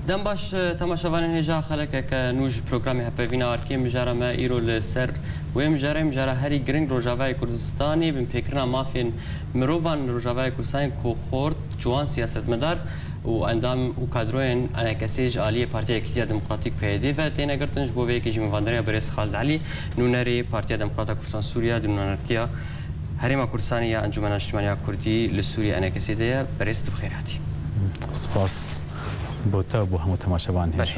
دم باش تماشاوان هجا خلک که نوج پروگرامی هپوینا آرکی مجاره ما ایرو لسر و مجاره هری گرینگ روجاوای کردستانی بین فکرنا مافین مروان روجاوای کردستانی کو خورد جوان سیاست مدار و اندام و کادروین انعکاسیج عالی پارتی اکتیار دموکراتیک پیدا و تینا گرتنش بوده که جمی واندریا برس خالد علی نونری پارتی دموکرات کردستان سوریا دنونرتیا هریم کردستانی یا انجمن اجتماعی کردی لسوری انعکاسیده برست بخیراتی. سپاس بوتا بو همو تماشاوان هیچ.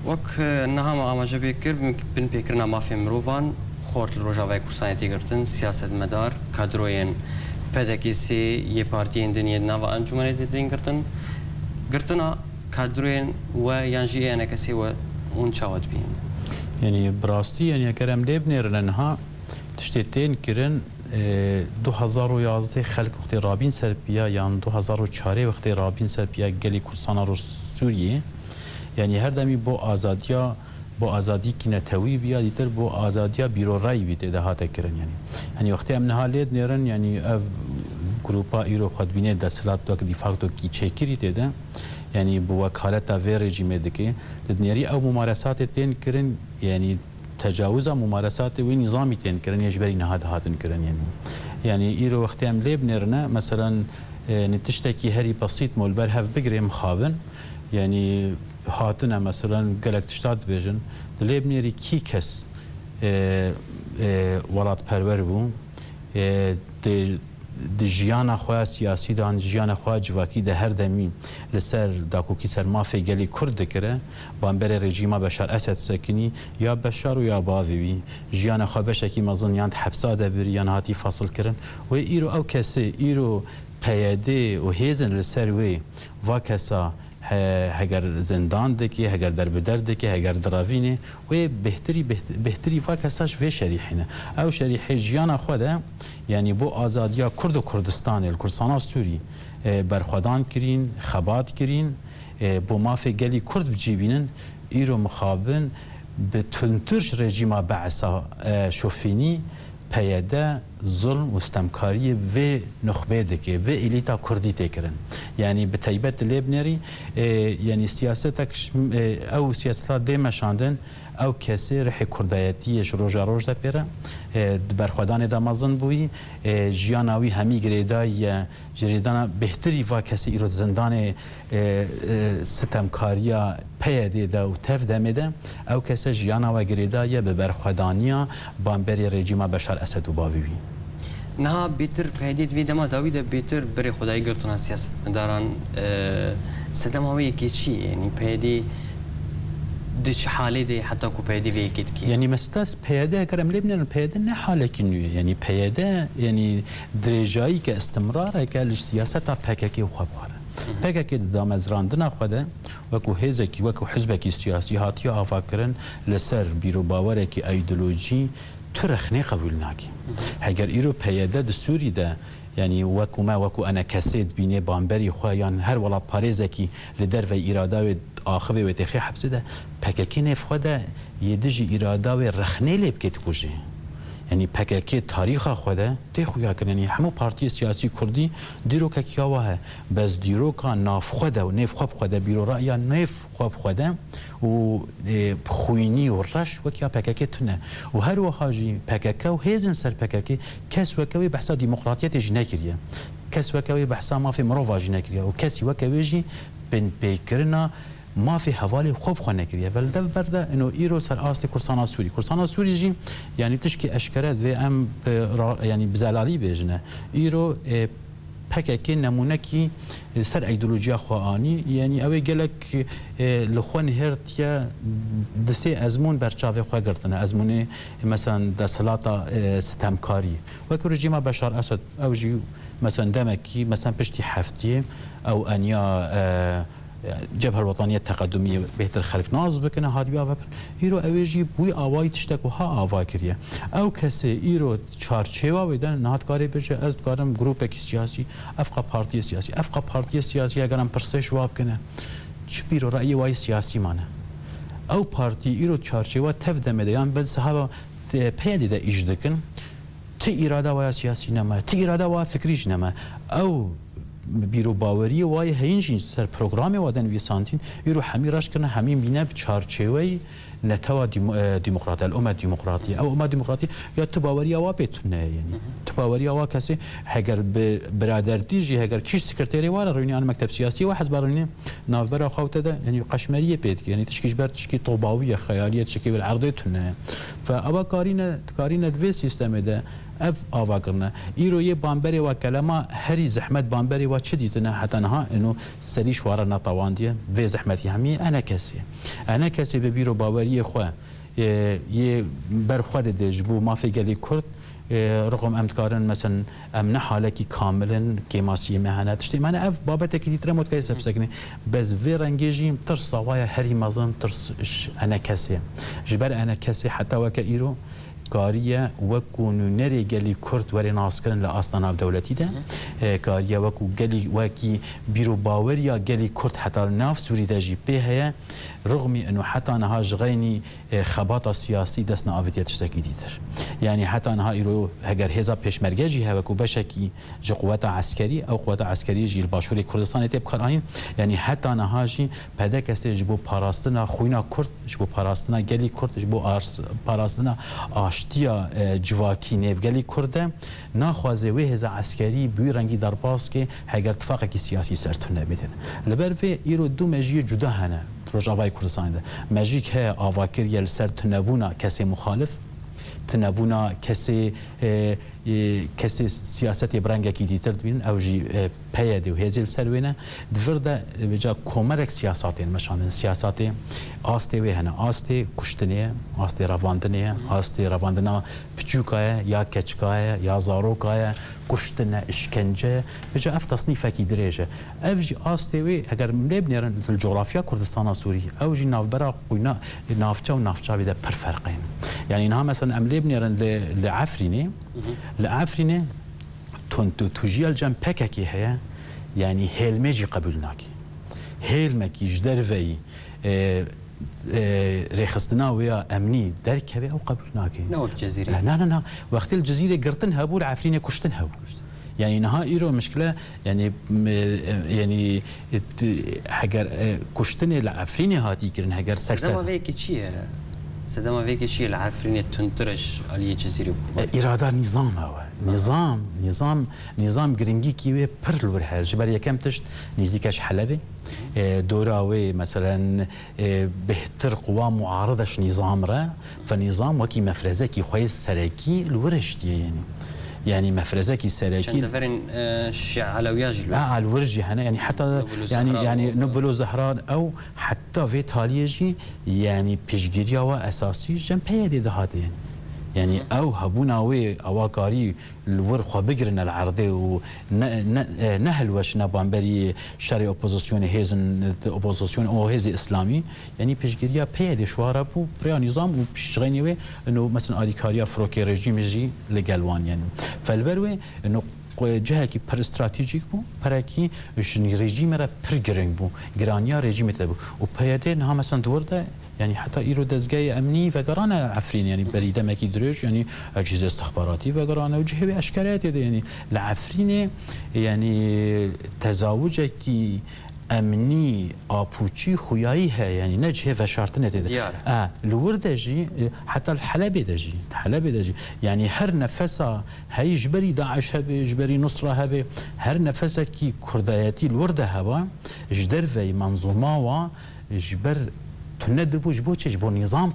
وقت نهم آماده بکر بین پیکرنا مافی مروان خورد روجاوای کردستانی تیگرتن سیاست مدار کادروین پدکیسی یه پارتی دنیا نو انجمن دیدین گرتنا کادروین و یانجی انعکاسی و اون چاود بین. یعنی براستی یعنی کرم لیب نیرنها تشتیتین کرن 2011 خلق وقتی رابین سرپیا یان 2004 وقتی رابین سرپیا گلی کردستان رو سوریه یعنی هر دمی با آزادی کی نتوی بیا دیتر با آزادی بیرو رای بیت دهات کرن یعنی وقتی امن حالت نیرن یعنی گروپا ایرو خود بینه دستلات دو که دیفاکتو کی چکری تده یعنی با وکالت و رژیم دکی دنیاری او ممارسات تین کرن یعنی تجاوز ممارسات و نظامی تین کرن یجبری نهاد هاتن کرن یعنی ایرو وقتی ام لیب نرنا مثلا نتشتکی هری بسيط مولبر هف بگری مخابن یعنی هاتنا مثلا گلک تشتاد بیجن لیب نری کی کس ولات پرور بو دجیان خواه سیاسی دان دجیان خواه جواکی ده هر دمی لسر داکوکی سر مافی گلی کرد کره بانبر رژیما بشار اسد سکنی یا بشار و یا باوی جیان خواه بشکی مزن یاند حبسا دبری یان هاتی فاصل کرن و ایرو او کسی ایرو قیاده و هیزن لسر و کسا هگر زندان دکی هگر دربدر دکی هگر دراوینه و بهتری واکساش و شریحینه او شریحه جیان خوده یعنی بو آزادیا کرد و کردستان سوری برخوادان کرین خبات کرین بو مافی گلی کرد بجیبینن ایرو مخابن به تنترش رژیما بعثا شوفینی پیاده ظلم و استمکاری و نخبه دکه و الیتا کردی تکرن یعنی به تایبت لیبنری یعنی سیاستک او سیاستات دیمشاندن او کسی رح کردایتیش روز ده پیره برخوادان دامازن بوی جیاناوی همی گریدای جریدان بهتری و کسی ایرو زندان ستمکاریا پیاده ده و تف دمیده او کسی جیاناوی گریدای به برخوادانیا بانبری رژیم بشار اسد و باوی نه بیتر پیدید وی دما داوید بیتر بری خدای گرتون سیاست دارن سدم هایی کی چی یعنی پیدی دچ حالی دی حتی کو پیدی وی کیت کی یعنی مستاس پیاده کرم لبنان پیاده نه حاله کنیه یعنی پیاده یعنی درجایی که استمرار که سیاست پککی خوب خاره پککی دام از راندن خوده وکو هزکی وکو حزبکی سیاسی هاتی آفاکرن لسر بیرو باوره کی ایدئولوژی ترخنی قبول ناکی اگر ایرو پیاده دستوری ده یعنی وکو انا کسید بینه بانبری خوایان هر ولات پاریزه کی لدر و ایرادا و آخوه و تخی حبسه ده پککی نفخواه ده یه دجی ایرادا و رخنه لیب کت کجه یعنی پککی تاریخ خوده تخویا کرن یعنی همو پارتی سیاسی کردی دیرو که کیاوه بس دیرو که ناف خوده و نف خواب خوده بیرو رأیا نف خواب خوده و خوینی و رش وکیا پککی تونه و هر وحاجی پککی و هیزن سر پککی کس وکوی بحثا دیمقراطیت جی نکریه کس وکوی بحثا مافی مروفا جی نکریه و کسی وکوی جی بین پیکرنا ما في حوالي خوب خانه كريه بل ده برده انه ايرو سر آست كرسانا سوري جي يعني تشكي اشكرات و ام يعني بزلالي بيجنه ايرو پککی نمونه کی سر ایدئولوژیا خوانی یعنی اوی گلک لخوان هرتیا دسته ازمون برچاوی خواه گرتنه ازمون مثلا دستلاتا ستمکاری وکو رژیم بشار اسد او جی مثلا دمکی مثلا پشتی هفتی او انیا جبهه الوطنيه التقدميه بهتر خلق ناز بکنه هادی بکن ایرو اویجی بوی آوای تشتک و ها آوای کریه او کسی ایرو چارچیوا ویدن نهادکاری بشه از کارم گروپ کی سیاسی افقا پارتی سیاسی اگرم پرسش واب کنه چه بیرو رأی وای سیاسی مانه او پارتی ایرو چارچیوا تفدمه دیان بس ها پیادی ده ایجدکن تی اراده وای سیاسی نما تی اراده وای فکریش نما او بیرو باوری وای هینجین سر پروگرامی وادن وی سانتین ایرو همی راش کنه همی بینه بچارچوی نتوا ديمقراطية الأمة الديمقراطية أو أمة ديمقراطية يا تباوري أوا بيتنا يعني تباوري أوا كسي هجر برادر تيجي هجر كيش سكرتيري ولا روني أنا مكتب سياسي واحد بروني نافبر أخوته ده يعني قشمرية بيت يعني تشكيش بر تشكي طوباوية خيالية تشكي بالعرضتنا فأبا كارينا دفي سيستم ده اف آوا کرنا ایرو یه بامبری و کلمه هری زحمت بامبری و چه دیتنه حتی نها انو سری شواره نتواندیه و زحمتی همی انا کسی به بیرو باوری خو یه برخورد دجبو ما في قالي كرد رقم امتكارن مثلا امن حالكي كاملا كيماسيه مهنات تشتي معنا اف بابتك كي ترموت كيس بسكني بس في رنجيجي ترس صوايا هري مازن ترس انا كاسي جبر انا كاسي حتى وكايرو کاریه وکو نری گلی کرد وری ناسکرن لآستانه دولتی ده کاریه وکو گلی وکی بیرو باوریا گلی کرد حتی ناف سوری ده جی به هیا رغمی انه حتی نها جغینی خباط سیاسی دست نآویتی تشتکی دیتر یعنی حتی نها ایرو هگر هزا پیشمرگه جی هوا کو بشکی جی قوات عسکری او قوات عسکری جی الباشوری کردستان تیب خراین یعنی حتی نها جی پدک است جبو پاراستنا خوینا کرد جبو پاراستنا گلی کرد جبو پاراستنا آشتیا جواکی نفگلی کرده ناخوازه و هزا عسکری بوی رنگی در باز که هگر اتفاقی کی سیاسی سرتون نبیدن لبر و ایرو دو مجی جدا هنه روجاوای کردستان ده مجی که آواکر یل سر تنبونا کسی مخالف تنبونا کسی سیاست برنگه کی دیتر بین او جی پیاده و هزیل سروینه دفرده بجا کمرک سیاساتین مشان سیاسات آسته و هنه آسته کشتنیه آسته رواندنیه آسته رواندنا پچوکایه یا کچکایه یا زاروکایه کشتنه اشکنجه بجا اف تصنیفه کی دریجه او جی آسته و اگر مبنیرن الجغرافیا کردستان سوری او جی نافبرا قوینا نافچه و نافچه بیده پر فرقین يعني إنها مثلا أملي بنيرن لعفرينة تجي الجنب بككي هي يعني هيلمجي قبلناكي هيلمكي جدر في ريخستنا ويا أمني دركبي أو قبلناكي نو الجزيرة لا وقت الجزيرة قرتنها بول عفرينة كشتنها يعني نها إيرو مشكلة يعني حجر كشتني العفرينة هاتي كرن حجر سكسر ما بيك شيء سدما ويك شيء العفرينة تنترش على الجزيرة إرادة نظام هو نظام جرينجي كيوي برلور هر جبر يكم تشت نزيكش حلبة دوراوي مثلا بهتر قوى معارضش نظام را فنظام وكي مفرزة كي خويس سركي الورشتي يعني مفرزة كي سركي عشان تفرن الشيع علوياج على الورجي هنا يعني حتى يعني نبلو زهران او حتى في تاليجي يعني بيشجيريا واساسي جنبيه دي هذا يعني او هبونا وي اواكاري الورخه بقرن العرضي ونهل وش نبامبري شري اوبوزيسيون هيزن اوبوزيسيون او هيزي اسلامي يعني بيشجيريا بيدي شواربو بريا نظام وبيشغيني وي انه مثلا اديكاريا فروكي ريجيم جي لقالوان يعني فالبروي انه جهه کی پر استراتژیک بو پرکی شنی رژیم را پر گرنگ بو گرانیا رژیم تبو و پیاده نه مثلا دورده يعني حتى إيرو دزجاي أمني وقرانا عفرين يعني بريدة ما كيدريش يعني أجهزة استخباراتي وقرانا وجهة أشكالات يعني العفرين يعني تزاوجك كي أمني أبوشي خيايها يعني نجهة فشارتنا تدا الورد جي حتى الحلبة دجي يعني هر نفسها هاي جبري داعش هبه جبري نصرة هبه هر نفسها كي كردياتي الورد هبه جدر في منظومة وجبر تندبو جبوتش جبو نظام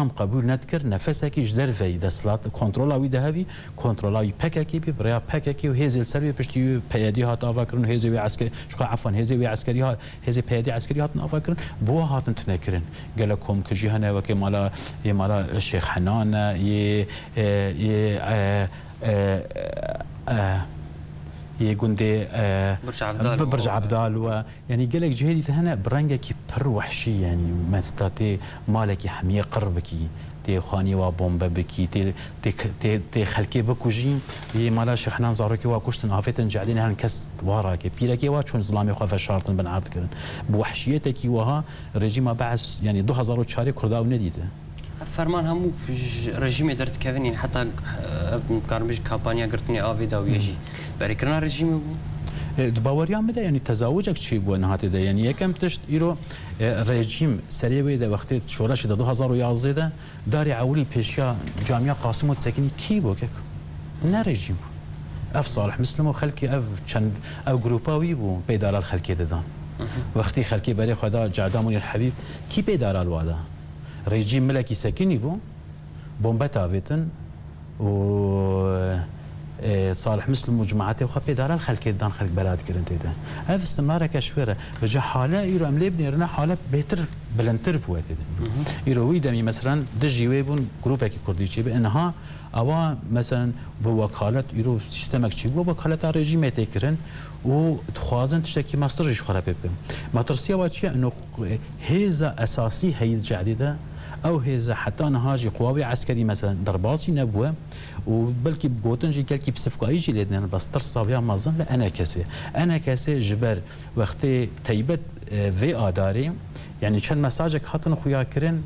قبول نذكر نفسك جدر في دسلات كنترولاوي ذهبي كنترولاوي باكاكي بريا باكاكي وهذه السربي بشتي بيادي هات افكرن هذه عسكري شو عفوا هذه عسكري هذه بيادي عسكري هات افكرن بو هات تنكرن قال لكم كجي هنا وكمالا يمالا الشيخ حنان يقولي برج عبدال ويعني قال لك جهدي هنا برنجك بر وحشي يعني ما استطيع مالك حميه قربكي تي خاني وبومبا بكي تي خلكي بكوجي مالا شحنان زاروكي واكشتن عافتن جعلين هالكس واراكي بيلاكي واشون ظلامي خاف شارتن بن عرض كرن بوحشيتك وها رجيم بعث يعني 2004 كردا ونديده فرمان همو رژیم درت کردن حتی کارمش کمپانیا گرتنی آویدا و یجی برای کردن رژیم بود باوريان مده يعني تزاوجك شي بو نهات ده يعني يكم تشت ايرو رژیم سریع ده وقتی شورش ده 2011 ده داری عولی پیشیا جامعه قاسم سکنی کی بو که نه رژیم اف صالح مسلم و خلکی اف چند او گروپاوی بو بیدار الخلکی دادن وقتی خلکی برای خدا جعدامون الحبیب کی بیدار الوادا رژیم ملکی سکنی بو بومبت آویتن و صالح مسلم وجماعته وخبي دار الخلق دان خلق بلاد كرنتي ده هذا استمرار كشوره رجع حاله يرو املي بنيرنا حاله بهتر بلنتر بواتي ده يرو ويدمي مثلا دجي ويبون جروبك كردي شي بانها اوا مثلا بوكاله يرو سيستمك شي بوكاله رژيم تكرن و تخوازن تشتكي ماستر جو خراب بكن ما ترسيا واتشي انه هيزا اساسي هي الجديده او هيزا حتى نهاجي قواوي عسكري مثلا درباسي نبوه وبلكي بقوتن جي كالكي بسفقاي جي لدنا بس ترصابيا مازن لا انا كاسي جبر وقتي تيبت في اداري يعني كان مساجك هاتن خويا كرن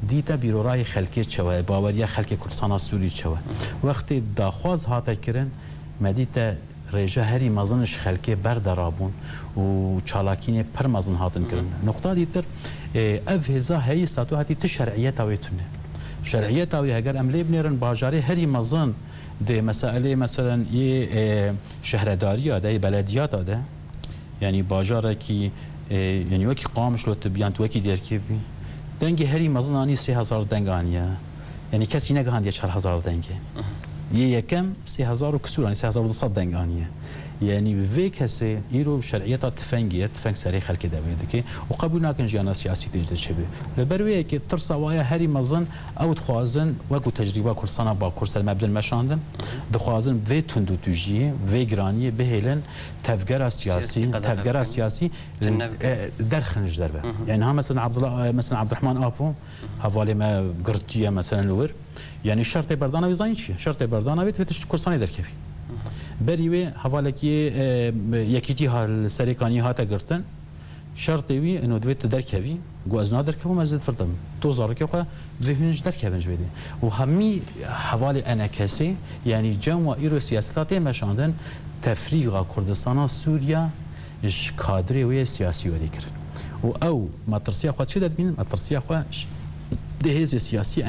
ديتا بيروراي خلكي تشوا باوريا خلكي كردستان سوري تشوا وقتي داخواز هاتا كرن مديتا رجا هري مازنش خلكي بردرابون و چالاكيني پر مازن هاتن كرن نقطه ديتر اف هزا هي ساتوهاتي تشرعيه تاويتونه شرعيه تاوي اگر املي بنيرن باجاري هري مازن دي مسائل مثلا ي شهرداريه ده بلديات ده يعني باجاركي يعني وكي قامش لو تبيان توكي ديركبي دنگي هري مازن اني 3000 دنگانيه يعني كسي نگهانديه 4000 دنگه يكم 3000 وكسور يعني 3200 دنگانيه يعني في كسي يرو شرعيات تفنجيت تفنج سري خلق دبيدك وقبول ناكن جانا سياسي تجد شبه لبروي كي ترصا وايا هري مزن او تخوازن وكو تجربه كورسانا با كورس المبدا المشاندن دخوازن في تندو تجي في جرانيه بهلن تفجر سياسي درخنج دربه يعني ها مثلا عبد الله مثلا عبد الرحمن ابو حوالي ما قرطيه مثلا لور يعني شرط بردانه وزاين شي شرط بردانه بيت كورساني دركفي بریوی حوالکی یکیتی ها سریکانی ها تگرتن شرطی وی انو دویت درکوی گوازنا درکوی مزید فردم تو زارکی خو ذهنش درکوینج بدی و همی حوالی انا کسی یعنی جمع ایرو سیاستات مشاندن تفریق کردستان سوریا اش کادری و سیاسی و دیگر و او مطرسیا خود چه دبین مطرسیا خو دهيز سياسي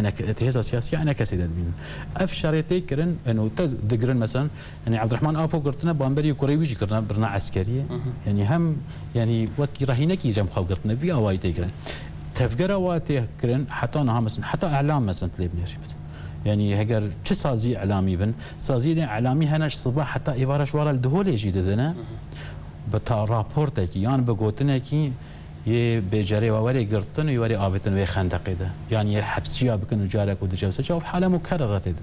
انا كسيد بين اف شريتي كرن انه تدقرن مثلا يعني عبد الرحمن ابو قرتنا بامبري كوريويجي كرنا برنا عسكريه يعني هم يعني وكي رهينكي جم خو قرتنا في اواي تكرن تفكر اواتي كرن حتى انا مثلا حتى اعلام مثلا تلبنيش يعني هجر چه سازي اعلامي بن سازي اعلامي هناش صباح حتى ايبارش ورا الدهول يجي ددنا بتا رابورتك يعني بقوتنكي يه بجري ووري قرطن ويوري آفتن وي خندقي ده يعني حبسيا بكن وجارك ودجوسه شوف حاله مكرره ده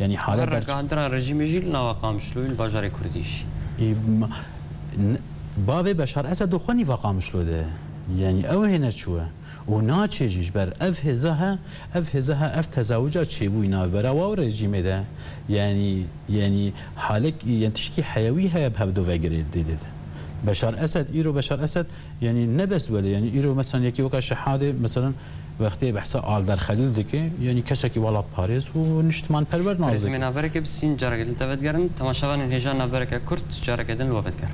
يعني حاله برك عندنا رژیم جيل نواقام شلو الباجار كرديش باب بشار اسد خوني واقام شلو ده يعني او هنا شو وناچيجيش بر اف هزها اف تزاوجات شي بوينا برا و رژیم ده يعني حالك ينتشكي حيويها بهبدو فجر ده بشار اسد يعني نبس ولا يعني ايرو مثلا يكي وكا شحاده مثلا وقتی بحثا آلدر خلیل دکه یعنی کسی که والا پاریس و نشتمان پرور نازک. رزمی نبره که بسین جارگه دلتفت گرن تماشاوان هجان نبره که کرد جارگه دل وابد گرن.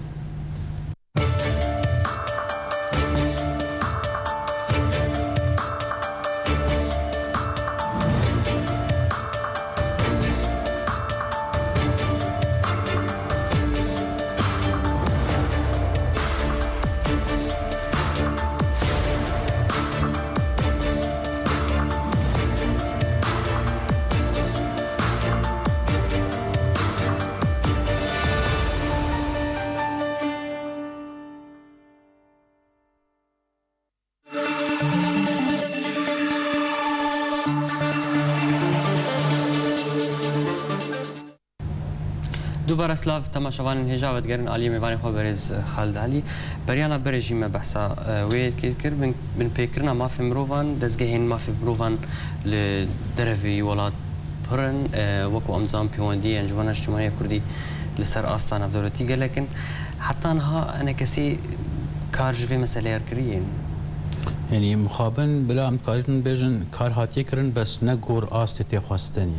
دوباره اسلاف تماشاوان هجاوت گرن علی میوانی خو برز خالد علی بریانا برژیم بحثا وید کر بن فکرنا ما في مروفان دزگهین ما في مروفان لدرفي ولاد پرن وكو امزام پیوندی انجمن اجتماعی کردی لسر آستان دولتی لكن حتى انها انا كسي كارج في مسألة كريين يعني مخابن بلا امكاريتن بيجن كار هاتي كرن بس نقور آستي خواستن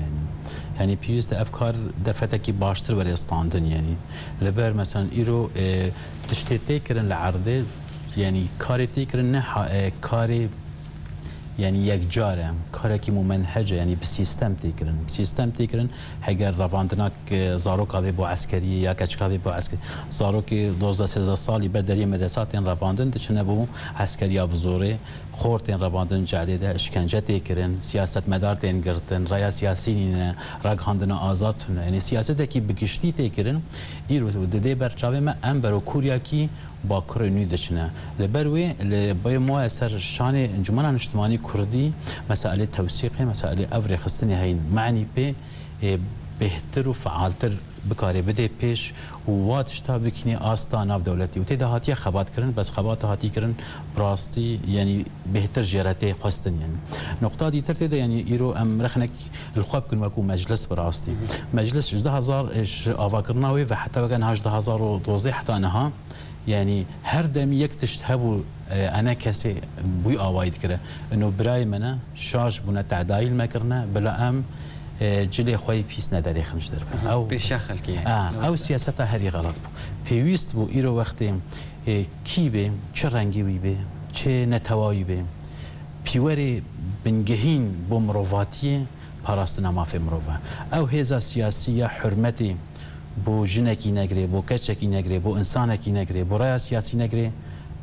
يعني بيوست افكار دفتكي باشتر ورستاندن يعني لبر مثلا ايرو تشتي تكرن العرض يعني كاري تكرن نه كاري يعني يكجارة كاركي ممنهجة يعني بسيستم تكرن هجر رباندناك زاروك هذا بو عسكري يا كاتش هذا بو عسكري زاروك 12 سالي بدري مدرسات رباندن تشنا بو عسكري بزوري خورتين رباندن جعده اشكنجه تكرن سياسة مدار تنگرتن ريا سياسيين راغاندنا آزادن يعني سياسة كي بگشتي تكرن ايرو ددي برچاوي ما امبرو كورياكي باكروني دچنا لبروي لبي مو اثر شان انجمن اجتماعي كردي مسائل توثيق مسائل افري خصني هين معني بي بهتر وفعالتر بكاري بدي بيش وواتشتا بكني آستا ناف دولتي وتدا هاتي خبات كرن بس خبات هاتي كرن براستي يعني بهتر جيراتي خستن يعني نقطة دي ترتدا يعني إيرو أم رخنك الخواب كن وكو مجلس براستي مجلس 10000 إيش أفكرناوي وحتى وكان 10000 ودوزي حتى أنها يعني هر دم يكتشت هبو أنا كسي بوي آوايد كره إنه براي منا شاش بنا تعدايل ما كرنا بلا أم جلي خوي بيس نداري خمش دربه او بيشخل كي او سياستا هري غلط بيوست بو ايرو وقت كي به چه رنگي وي به چه نتواي به بيوري بنگهين بو مروفاتي پاراستنا ما في مروفا او هيزا سياسيه حرمتي بو جنكي نگري بو كچكي نگري بو انسانكي نگري بو رايا سياسي نگري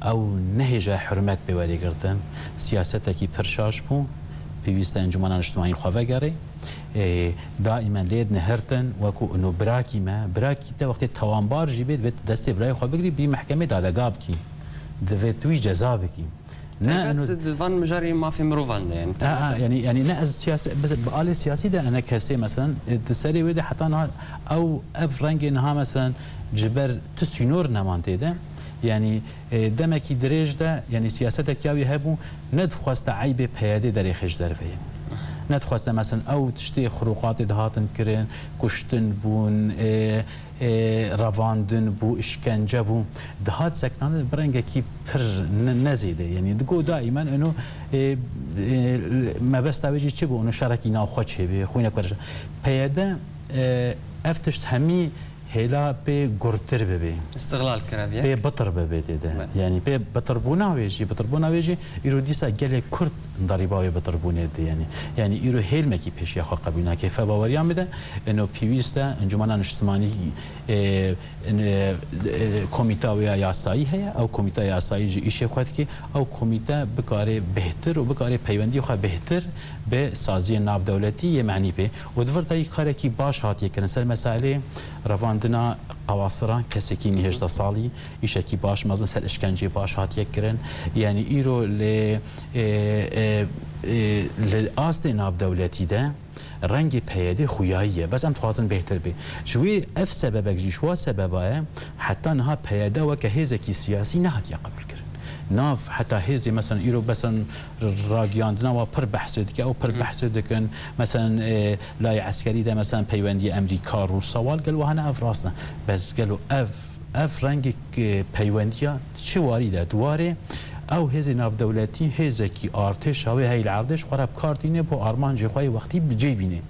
او نهجه حرمت بوري گردن سياستكي پرشاش بو بيوست انجمن اجتماعي خواه گري دائما لید نهرتن وكو انه براكي ما براكي تا وقت توانبار جيبت دست براي خو بگري بي محكمه دادگاب کی دفتوي جزابكي نا انه دفان مجاري ما في مروفان يعني نا السياسه بس بقال سياسي ده انا كسي مثلا تسري ودا حتى او افرنج انها مثلا جبر تسينور نمانته ده يعني دمكي دريج ده يعني سياستك ياوي هبو ندخواست عيب بياده در خش درفيه نتخواست مثلا او تشتي خروقات دهاتن كرن كشتن بون رواندن بو اشكنجه بو دهات سكنان برنگكي پر نزيده يعني دگو دائما انه ما بس توجي چه بو انه شركي ناو خو چه بي خوينه كرش پياده افتشت همي هلا بي گورتر ببي استغلال كرابيه بي بطر ببي ده يعني بي بطر بونا ويجي ايرو ديسا گله كرد ضريباوي بطر بونه ده يعني ايرو هيل مكي پیش يا خو قبولنا كيف باوريام بده انه بيويستا انجمن اجتماعي كوميتا ويا ياساي هي او كوميتا ياساي جي ايش كي او كوميتا بكاري بهتر وبكاري پیوندي خو بهتر بسازي ناف دولتي معني به ودفر داي كاركي باش هات يكنسل مساله رواندنا قواصران كسكي نهجد صالي إيشكي باش مازن سر إشكنجي باش هات يكرن يعني إيرو لآستي ناف دولتي ده رنگ پیاده خویاییه بس ام توازن بهتر بی شوی اف سببك جي شو سببه حتى انها پیاده و که هزکی سیاسی نهات يقبل کرن ناف حتى هزي مثلا ايرو مثلا راجياندنا و پر بحث دك او پر بحث دكن مثلا لاي عسكري ده مثلا پیوندی امریکا رو سوال قالوا هنا اف راسنا بس قالوا اف رنگ پیوندیا چه وارده دواره او هزي ناف دولتي هزكي ارتش او هي العردش خراب كارتينه بو ارمان جخوي وقتي بجيبينه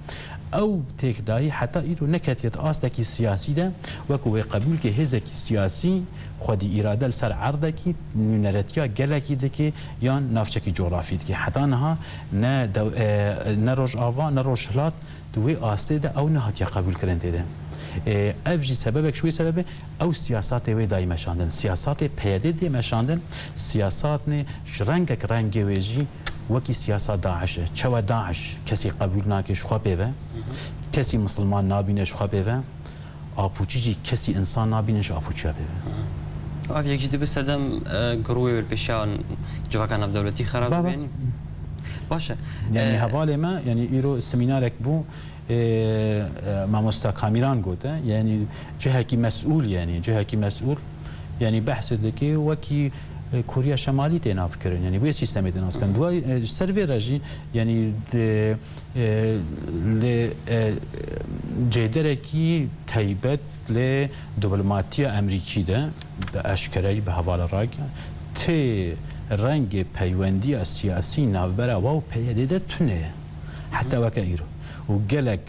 او تكداي حتى ايرو نكتيت استكي سياسي ده وكو قبول كي هزكي سياسي خودي اراده لسر عرضكي نونرتيا گلكي دكي يان نافچكي جغرافي دكي حتى انها نروج اوا نروج هلات دوي اسده او نهات قبول كرنده ده افجي سببك شوي سببه او سياسات وي داي مشاندن سياسات پیاده دي مشاندن سياسات ني شرنگك رنگ ويجي وكي سياسات داعش چوا داعش كسي قبول ناكش خو بيوه كسي مسلمان نابينش خو بيوه اپوچي كسي انسان نابينش اپوچي بيوه او يجي دي بسدم گروه بالبشان جواكان دولتي خراب بين باشه يعني حواله ما يعني ايرو سيمينارك بو ماموستا كاميران قوته يعني جهكي مسؤول يعني بحث دكي وكي كوريا الشمالي تناف كرن يعني بي سيستم تناس كان دوا سيرفي راجي يعني ل جدركي تايبت لدبلوماسية امريكي ده اشكري بحواله راك تي رنگ پیوندی سیاسی نوبره و پیاده تونه حتی وکیرو و گلک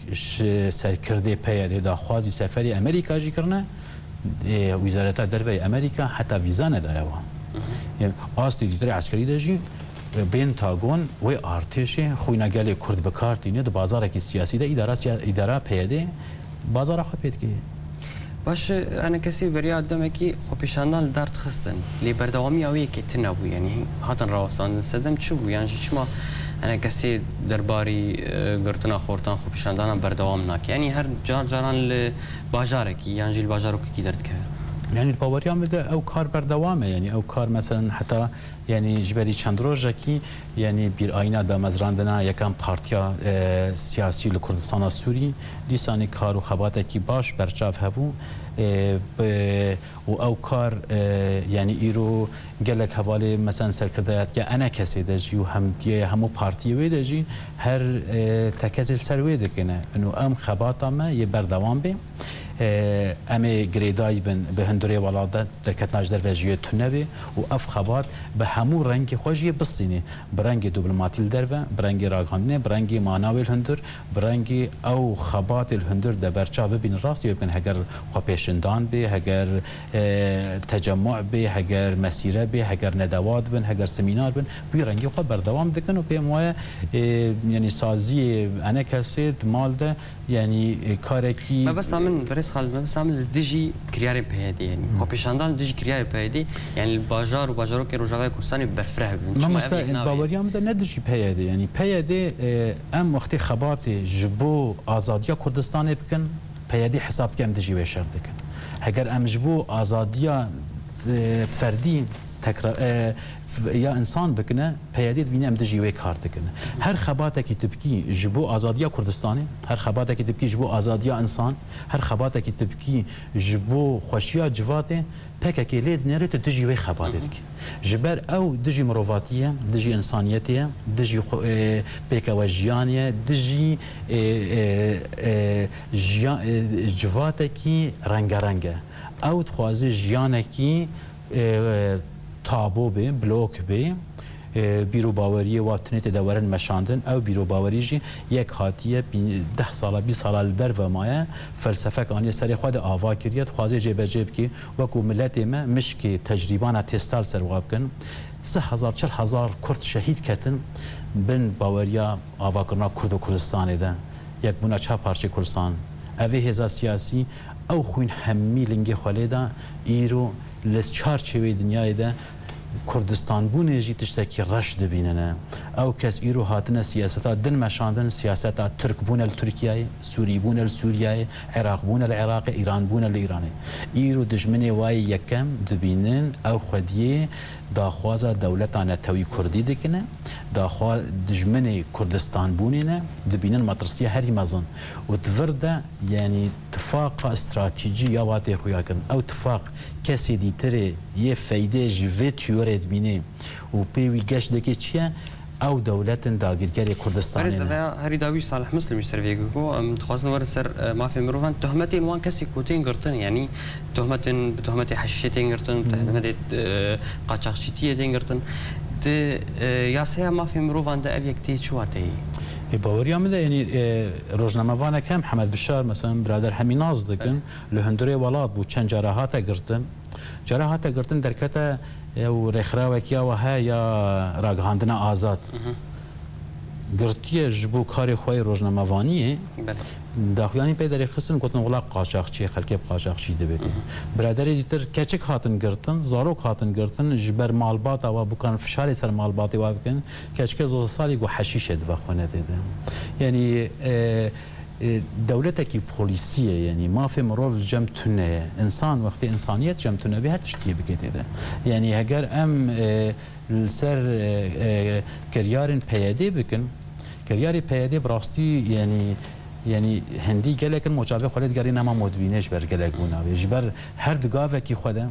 سرکرده پیاده داخوازی سفری امریکا جی کرنه وزارت دربی امریکا حتی ویزا نداره یعنی آستی دیتر عسکری داشی بین تاگون و ارتش خوینا گله کرد بکارتینه دو بازار کی سیاسی ده اداره پیاده بازار خو پید کی باش انا کسی بریا آدمه کی خو پیشاندال درد خستن لی بردوامی اوی که تنبو یعنی هاتن راستان سدم چه بو یعنی شما انا کسی درباری گرتنا خورتان خو پیشاندان بردوام ناک یعنی هر جاران لباجاره کی یعنی جیل باجارو کی درد کرد يعني الباوريا مده او كار بردوامه يعني او كار مثلا حتى يعني جبري چند روزكي يعني بير اينا دا مزراندنا يكم بارتيا سياسي لكردستان السوري لساني كار وخباتكي باش برچاف هبو و او كار يعني ايرو قالك حوالي مثلا سركردات كي انا كسي دجي وهم همو بارتي ويدجي هر تكازل سروي دكنه انه ام خباطه ما يبردوام به امي گریدای بن به هندوری ولاده درکت ناجدر و جیو تنبی و اف خبات به همو رنگ خوشی بسینه برنگ دیپلماتیل دربه برنگ راگاندنه برنگ ماناویل هندور برنگ او خبات الهندور ده برچا ببین راست یبن هگر خو پیشندان به هگر تجمع به هگر مسیره به هگر ندوات بن هگر سمینار بن بی رنگ خو بردوام دکن و به مو یعنی سازی انا کسید مال ده یعنی کارکی ما بس من بريس خالد ما بس عمل ديجي كرياري بهادي يعني خو بيشاندال ديجي كرياري بهادي يعني الباجار وباجارو كي روجاوي كورساني برفره ما مستا الباوريا مده ندجي بهادي يعني بهادي ام وقت خبات جبو ازاديا كردستان بكن بهادي حساب كم دجي وشر دكن اگر ام جبو ازاديا فردي تكرار یا انسان بکنه پیادی بینه ام دجی وی کار دکنه هر خباته کی تبکی جبو آزادیا کردستانی هر خباته کی تبکی جبو آزادیا انسان هر خباته کی تبکی جبو خوشیا جواته پک کی لید نرت دجی وی خباته کی جبر او دجی مرواتیه دجی انسانیتیه دجی پک وجیانیه دجی جواته کی رنگارنگه او تخوازی جیانه کی تابو به بلوک به بیرو باوری و تنیت دورن مشاندن او بیرو باوری جی یک هاتیه 10 سال 20 سال در و مایه فلسفه کانی سری خود آوا کریت خوازه جیب جیب کی وکو ملت ما مشکی تجربانه تستال سر واب کن 3000 4000 کرد شهید کتن بن باوریا آوا کرنا کرد و کردستان ده یک بنا چه پارچه کردستان اوی هزا سیاسی او خوین همی لنگی خالیدا ایرو لس چارچوی دنیای ده کردستان بونه جی تشتکی رش دبیننه او کس ایرو هاتنه سیاستا دن مشاندن سیاستا ترک بونه لترکیه سوری بونه لسوریه عراق بونه لعراق ایران بونه لایرانه ایرو دجمنه وای یکم دبینن او خودیه داخوازا دولتانه توی کردی دکنه داخواز دجمنه کردستان بونینه دبینن مطرسیه هری مزن و تورده یعنی اتفاق استراتیجی یا واته خویا کن او اتفاق کسی دیتره یه فایده جوه تیورت بینه و پیوی گشت دکه چیه او دولت داگیرگر کردستان برز هری داویش صالح مسلم يشتر فيكو متخاصن ور سر ما في مروفان تهمتين وان كسي كوتين قرطن يعني بتهمة حشيتين قرطن تهمة قاچاقچيتين قرطن يا سيا ما في مروفان ده ابيك تي شواتي باوريا مده يعني روزنامه‌وانه كم محمد بشار مثلا برادر همین ناز دکن لهندوری ولاد بو چند جراحات قرطن درکته و رخراوکیا و ها یا راگهاندنا آزاد گرتیه جبو کاری خوی روزنامه‌وانیه داخلانی پیدا خستن گفتن ولا قاچاقچی خلک قاچاقچی دبیتی برادری دیتر کچک هاتن گرتن زاروک هاتن گرتن جبر مالبات و بکن فشار سر مالبات و بکن کچک دو سالی گو حشیش دو خونه دیده یعنی دولتك بوليسيه يعني ما في مرور جمتنا انسان وقت انسانيت جمتنا بها تشتي بكده يعني هجر ام السر كريار بيادي بكن كريار بيادي براستي يعني هندي قالك المجابه خالد قرينا ما مدبينش برجلكونا بيجبر هر دغاوه کی خدا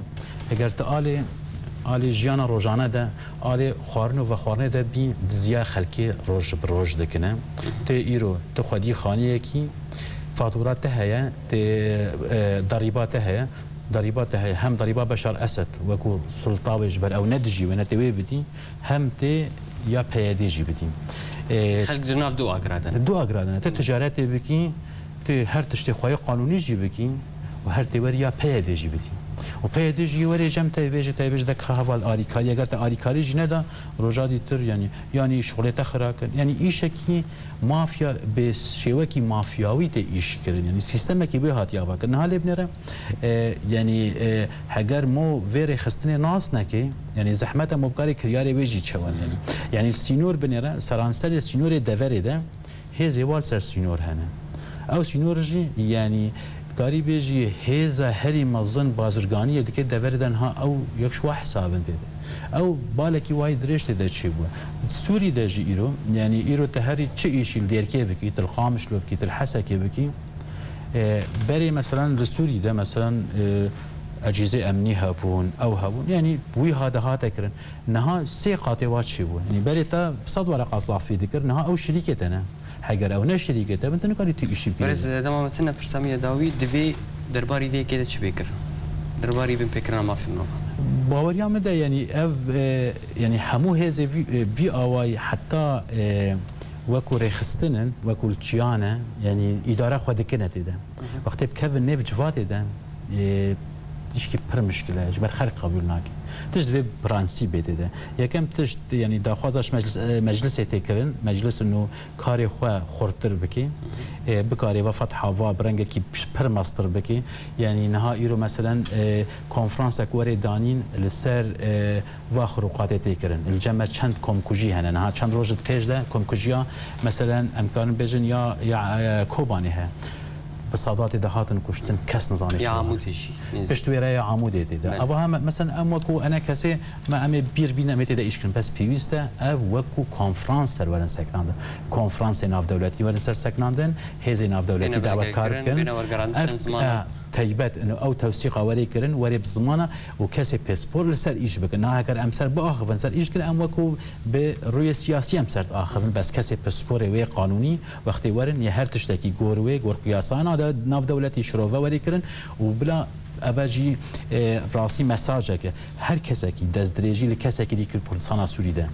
اگر تعالی آلی جیانا روزانه ده آلی خوارنه ده بی دزیا خلکی روز بروز دکنه ته ایرو ته خودی خانیه کی فاتورات ته هیا ته ضریبات هیا هم ضریبات بشار اسد وکو سلطه جبر او ندجی و نتوی بدی هم ته یا پیاده جی بدیم خلق جناب دو اگرادن دو اگرادن تو تجارت بکی تو هر تشتی خواه قانونی جی بکی و هر تیور یا پیاده جی بدیم و پیاده جی وری جم تایبیج دک حوال آریکاری اگر تا آریکاری جی ندا روزادی تر یعنی شغلت خراکن یعنی ایش کی مافیا به شیوه کی مافیاوی ته ایش کردن یعنی سیستم کی به هات یا کن حاله بنره یعنی اگر مو وری خستنی ناس نکی یعنی زحمت مبکاری کریاری ویجی چوان یعنی سینور بنره سرانسل سینور دوره ده هزی وال سر سینور هنه او سینور جی یعنی کاری بیجی هزا هری مزن بازرگانی دیگه دوردن ها او یک شوا حسابن دیده او بالکی وای درشت ده چی بود سوری ده جی ایرو یعنی ایرو تهری چه ایشیل دیرکی بکی تل خامش لو بکی تل حسکی بکی بری مثلا رسوری ده مثلا اجهزه امنی هبون او هبون یعنی بوی هذا هات کرن نها سه قاطعات چی بود یعنی بری تا صد ورقه صافی دکر نها او شریکتنا اگر او نه شریکته بنت نکاری تو ایشی بگیری برز دمامتنا پرسامی داوی دوی درباری دی که چی بکر درباری بین فکرنا ما فی منو باوریام ده یعنی او یعنی همو هزه وی آوای حتی وکو رخستنن وکو چیانه یعنی اداره خود کنه ده وقتی بکو نه بجوات ده تشکی پر مشکله جبر خلق قبول ناکی تشت به برانسی بده ده یکم تشت یعنی داخوازش مجلس تکرن مجلس انه کاری خو خورتر بکی بکاری و فتح و برنگ کی پر ماستر بکی یعنی نهایی رو مثلا کنفرانس اکوری دانین لسر و خروقات تکرن الجمع چند کمکوجی هنه نه چند روز پیش ده کمکوجیا مثلا امکان بجن یا کوبانی ها بصادات دهاتن كشتن كاس نظامي يا عموديشي بشتويرا يا عمودي ده ابو هم مثلا اموكو انا كاسي ما امي بير بينا متى ده ايشكن بس بيويستا اب وكو كونفرنس سرورن سكناند كونفرنس ناف دولتي ورن سر سكناندن هيزي ناف دولتي دعوت كاركن تيبات انه او توثيق وري كرن وري بزمانه وكاسي باسبور لسر ايش بك انها هكر امسر باخر سر ايش كن اموكو برؤيه سياسيه امسر اخر بس كاسي باسبور وي قانوني وقت ورن يا هر تشتكي غوروي غور قياسانا ناف دولتي شروفا وري كرن وبلا اباجي راسي مساجك هر كسكي دزدريجي لكسكي دي كردستان سوري ده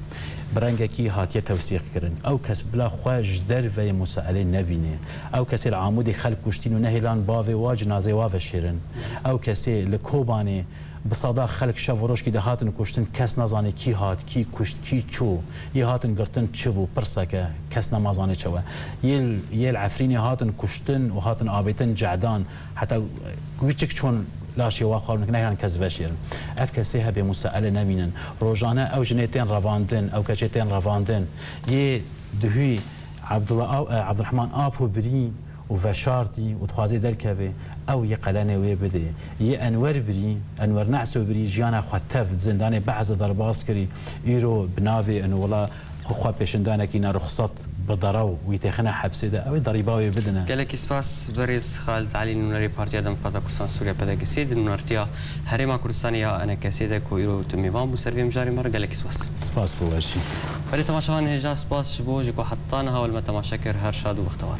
برنگكي هاتيه توثيق كرن او كس بلا خواج در و مسائله نبينه او كسي العمود خلق كشتين ونهلان باوي واج نازي واف شيرن او كسي لكوباني بصدا خلق شفروش كي دهاتن كشتن كس نزاني كي هات كي كشت كي چو يهاتن قرتن چبو برسكه كس نمازاني چوا يل عفريني هاتن كشتن وهاتن ابيتن جعدان حتى كويچك چون لاشي واخرن كنهان كزبشير اف كسيها بمسائله نبينن روجانا او جنيتين رافاندن او كشيتين رافاندن ي دهي عبد الرحمن ابو بري وفشارتي وتخازي دركبه او يقلانه ويبدي ي انور بري انور نعسو بري جيانا خطف زندان بعض ضرباس كري ايرو بنافي انه والله خو بيشندانا كينا رخصت بضراو ويتخنا حبس ده او ضريباوي بدنا قالك اسباس بريز خالد علي نوري بارتي ديمقراطيه كردستان سوريا بدا كسيد نورتيا هريما كردستانيا انا كسيده كويرو تميبان بسرفي مجاري مره قالك اسباس سباس بواشي فلي تماشان هجا سباس شبوجك وحطانها والما تماشكر هر شاد واختوار